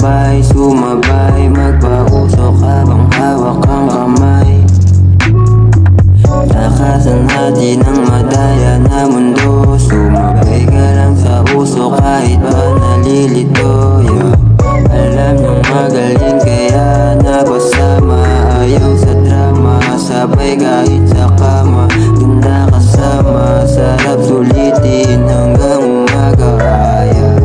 sabay sumabay, magpausok habang hawak ang kamay. Takasan natin ang madaya na mundo, sumabay ka lang sa uso kahit pa nalilito, yeah. Alam niyong magaling kaya napasama, ayaw sa drama, sabay kahit sa kama. Ganda kasama, sarap sulitin hanggang umaga, yeah.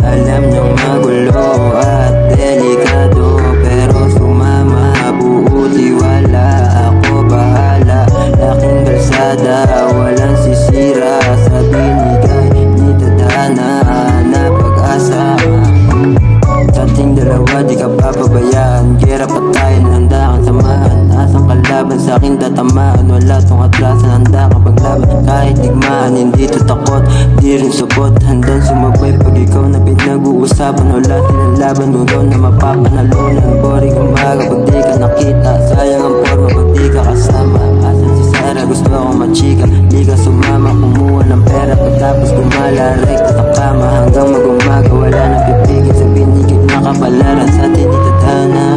Alam niyong magulo at delikado, pero sumama, buo tiwala, ako bahala. Laking kalsada, walang sisira, sa binigay ni tadhana na pag-asa. Sa ating dalawa di ka papabayaan, kera pa tayo na handa kang samahan. Asang kalaban sa aking tatamaan, wala tong atrasan, handa kang paglaban. Kahit digmaan, hindi to takot, di rin supot, handang sumabay pag ikaw na pinag-uusapan. Wala silang laban, ikaw na mapapanalunan. Boring umaga pag di ka nakita, sayang ang forma pag di ka kasama. Asan si Sarah, gusto akong machika, di ka sumama, kumuha ng pera, pagtapos gumala, rekta sa kama hanggang mag-umaga. Wala nang pipigil sa binigit na kapalaran sa atin ni tadhana.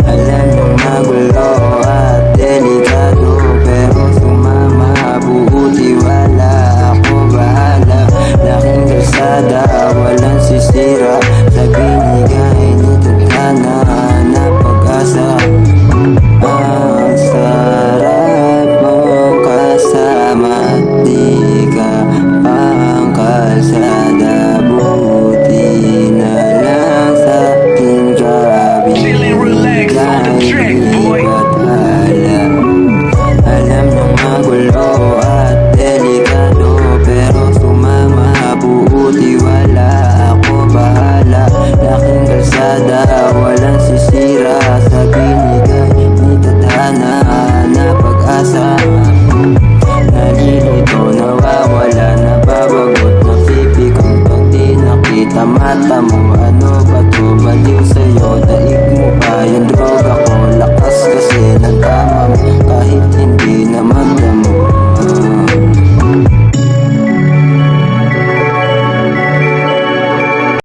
Alam niyong magulo at delikado, pero sumama, buo tiwala, ako bahala. Laking kalsada, walang sisira, sa binigay ni tadhana na pag-asa. Ang sarap mong kasama, di ka pang kalsada, buti na lang sa aking gabi. Alam niyong magulo at delikado, pero sumama, buo tiwala, ako bahala. Laking kalsada, walang sisira, sa binigay ni tadhana na pag-asa. Nalilito, nawawala, nababagot, napipikon pag di nakita mata mo.